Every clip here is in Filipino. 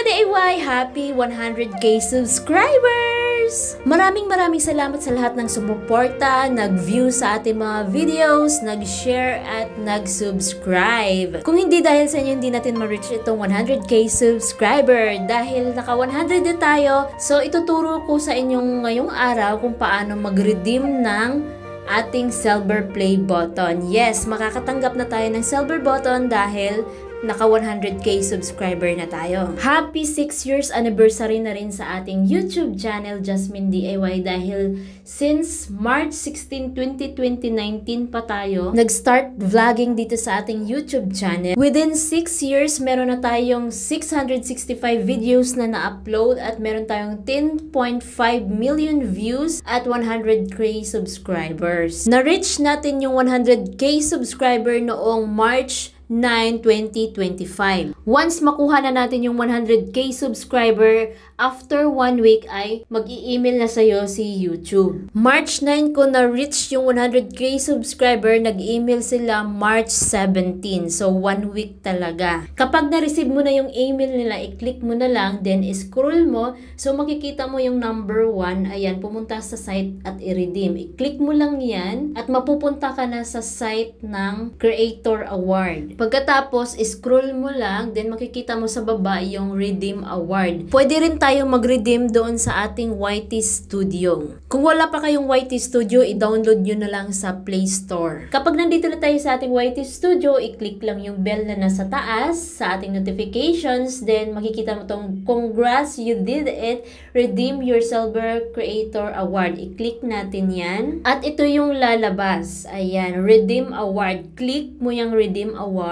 ka-DIY! Happy 100k subscribers! Maraming salamat sa lahat ng sumuporta, nag-view sa ating mga videos, nag-share at nag-subscribe. Kung hindi dahil sa inyo, hindi natin ma-reach itong 100k subscriber. Dahil naka 100 na tayo, so ituturo ko sa inyong ngayong araw kung paano mag-redeem ng ating silver play button. Yes, makakatanggap na tayo ng silver button dahil naka 100k subscriber na tayo. Happy 6 years anniversary na rin sa ating YouTube channel, Jasmine DIY, dahil since March 16, 2019 pa tayo nag-start vlogging dito sa ating YouTube channel. Within 6 years, meron na tayong 665 videos na na-upload at meron tayong 10.5 million views at 100k subscribers. Na-reach natin yung 100k subscriber noong March 9, 2025. Once makuha na natin yung 100k subscriber, after 1 week ay mag-i-email na sa'yo si YouTube. March 9 ko na-reach yung 100k subscriber, nag-email sila March 17. So, 1 week talaga. Kapag na-receive mo na yung email nila, i-click mo na lang, then scroll mo. So, makikita mo yung number 1. Ayan, pumunta sa site at i-redeem. I-click mo lang yan at mapupunta ka na sa site ng Creator Award. Pagkatapos, scroll mo lang, then makikita mo sa baba yung Redeem Award. Pwede rin tayo mag-redeem doon sa ating YT Studio. Kung wala pa kayong YT Studio, i-download nyo na lang sa Play Store. Kapag nandito na tayo sa ating YT Studio, i-click lang yung bell na nasa taas sa ating notifications, then makikita mo tong congrats, you did it, redeem your silver creator award. I-click natin yan. At ito yung lalabas. Ayan, Redeem Award. Click mo yung Redeem Award.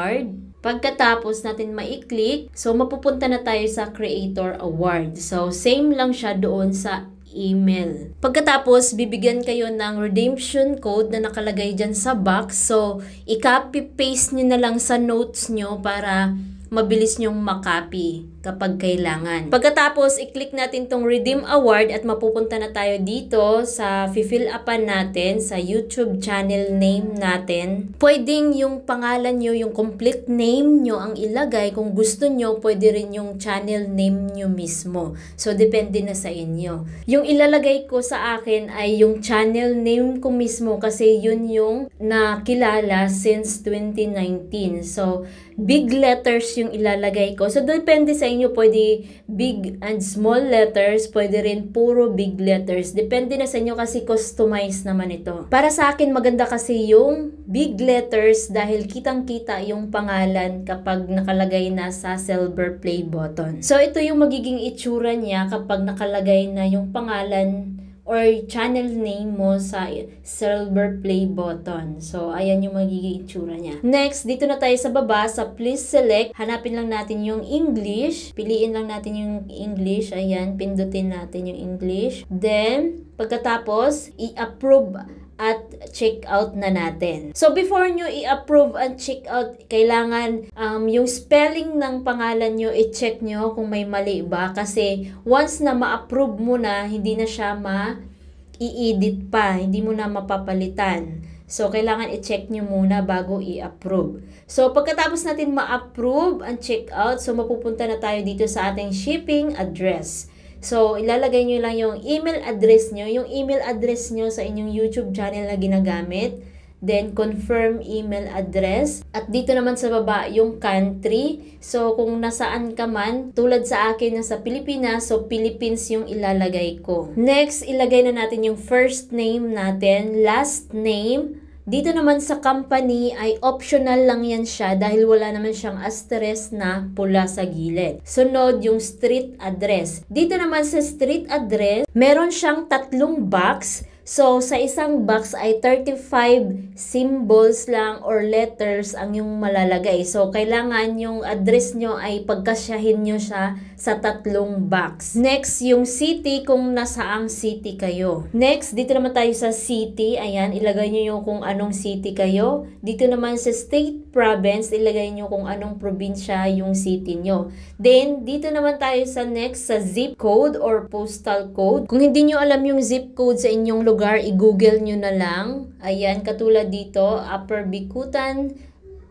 Pagkatapos natin ma-click, so mapupunta na tayo sa Creator Award. So, same lang siya doon sa email. Pagkatapos, bibigyan kayo ng redemption code na nakalagay dyan sa box. So, i-copy-paste nyo na lang sa notes nyo para mabilis nyong makopy kapag kailangan. Pagkatapos, i-click natin tong Redeem Award at mapupunta na tayo dito sa fill upan natin sa YouTube channel name natin. Pwedeng yung pangalan nyo, yung complete name nyo ang ilagay. Kung gusto nyo, pwede rin yung channel name nyo mismo. So, depende na sa inyo. Yung ilalagay ko sa akin ay yung channel name ko mismo kasi yun yung nakilala since 2019. So, big letters yung ilalagay ko. So, depende sa inyo. Pwede big and small letters. Pwede rin puro big letters. Depende na sa inyo kasi customized naman ito. Para sa akin, maganda kasi yung big letters dahil kitang-kita yung pangalan kapag nakalagay na sa silver play button. So, ito yung magiging itsura niya kapag nakalagay na yung pangalan or channel name mo sa silver play button. So, ayan yung magiging itsura niya. Next, dito na tayo sa baba, sa please select. Hanapin lang natin yung English. Piliin lang natin yung English. Ayan, pindutin natin yung English. Then, pagkatapos, i-approve at check out na natin. So, before nyo i-approve and check out, kailangan yung spelling ng pangalan nyo, i-check nyo kung may mali ba. Kasi, once na ma-approve mo na, hindi na siya ma-i-edit pa. Hindi mo na mapapalitan. So, kailangan i-check nyo muna bago i-approve. So, pagkatapos natin ma-approve and check out, so mapupunta na tayo dito sa ating shipping address. So, ilalagay nyo lang yung email address nyo. Yung email address nyo sa inyong YouTube channel na ginagamit. Then, confirm email address. At dito naman sa baba, yung country. So, kung nasaan ka man, tulad sa akin, nasa Pilipinas, so Philippines yung ilalagay ko. Next, ilagay na natin yung first name natin, last name. Dito naman sa company ay optional lang yan siya dahil wala naman siyang asterisk na pula sa gilid. Sunod, yung street address. Dito naman sa street address, meron siyang 3 box. So, sa isang box ay 35 symbols lang or letters ang yung malalagay. So, kailangan yung address nyo ay pagkasyahin nyo siya sa 3 box. Next, yung city kung nasaang city kayo. Next, dito naman tayo sa city. Ayan, ilagay nyo yung kung anong city kayo. Dito naman sa state, province, ilagay nyo kung anong probinsya yung city nyo. Then, dito naman tayo sa next, sa zip code or postal code. Kung hindi nyo alam yung zip code sa inyong lugar, i-google nyo na lang. Ayan, katulad dito, Upper Bikutan,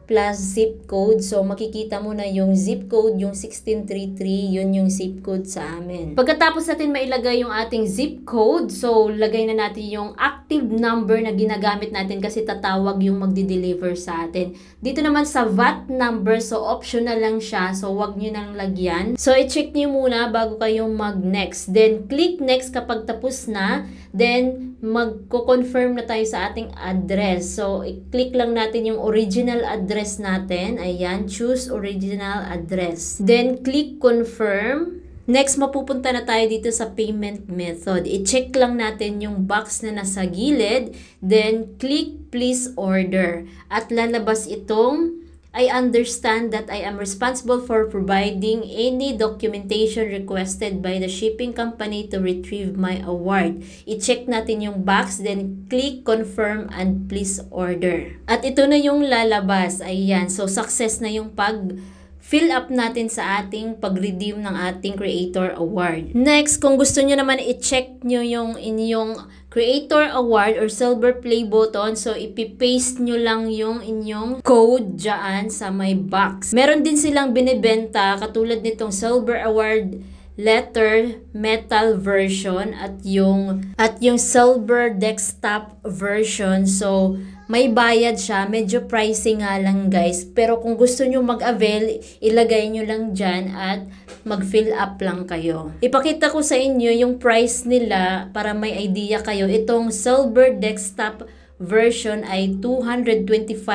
plus zip code. So, makikita mo na yung zip code, yung 1633, yun yung zip code sa amin. Pagkatapos natin mailagay yung ating zip code, so, lagay na natin yung active number na ginagamit natin kasi tatawag yung magdi-deliver sa atin. Dito naman sa VAT number, so, optional lang siya. So, wag nyo nang lagyan. So, i-check nyo muna bago kayo mag-next. Then, click next kapag tapos na. Then, magko-confirm na tayo sa ating address. So, i-click lang natin yung original address natin. Ayan, choose original address. Then, click confirm. Next, mapupunta na tayo dito sa payment method. I-check lang natin yung box na nasa gilid. Then, click please order. At lalabas itong I understand that I am responsible for providing any documentation requested by the shipping company to retrieve my award. I-check natin yung box, then click confirm and please order. At ito na yung lalabas. Ayan. So, success na yung fill up natin sa ating pag-redeem ng ating Creator Award. Next, kung gusto nyo naman i-check nyo yung inyong Creator Award or Silver Play button, so ipipaste nyo lang yung inyong code dyan sa may box. Meron din silang binibenta katulad nitong Silver Award letter metal version at yung silver desktop version. So, may bayad siya. Medyo pricey nga lang guys. Pero kung gusto nyo mag-avail, ilagay nyo lang dyan at mag-fill up lang kayo. Ipakita ko sa inyo yung price nila para may idea kayo. Itong silver desktop version ay $225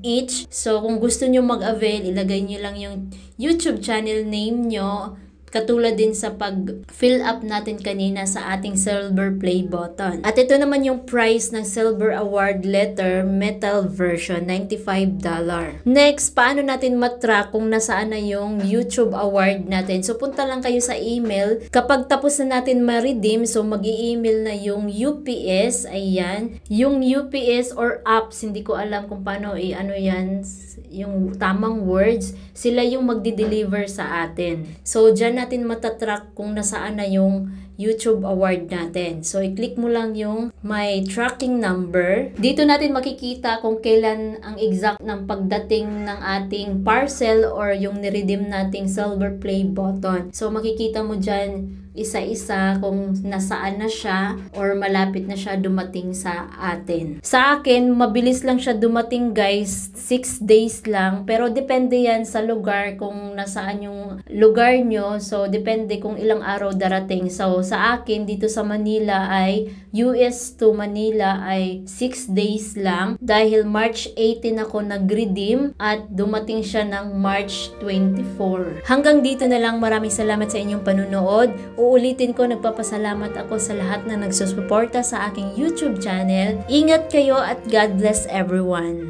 each. So, kung gusto nyo mag-avail, ilagay nyo lang yung YouTube channel name nyo. Katulad din sa pag-fill up natin kanina sa ating Silver Play button. At ito naman yung price ng Silver Award Letter Metal version, $95. Next, paano natin matrack kung nasaan na yung YouTube Award natin? So, punta lang kayo sa email. Kapag tapos na natin ma-redeem, so mag-i-email na yung UPS. Ayan. Yung UPS or apps, hindi ko alam kung paano ano yan, yung tamang words. Sila yung magdi-deliver sa atin. So, dyan natin matatrack kung nasaan na yung YouTube award natin. So, i-click mo lang yung may tracking number. Dito natin makikita kung kailan ang exact ng pagdating ng ating parcel or yung niredeem nating Silver Play button. So, makikita mo dyan isa-isa kung nasaan na siya or malapit na siya dumating sa atin. Sa akin, mabilis lang siya dumating guys, 6 days lang. Pero depende yan sa lugar kung nasaan yung lugar nyo. So, depende kung ilang araw darating. So, sa akin, dito sa Manila ay US to Manila ay 6 days lang. Dahil March 18 ako nag-redeem at dumating siya ng March 24. Hanggang dito na lang. Maraming salamat sa inyong panunood. Uulitin ko, nagpapasalamat ako sa lahat na nagsusuporta sa aking YouTube channel. Ingat kayo at God bless everyone.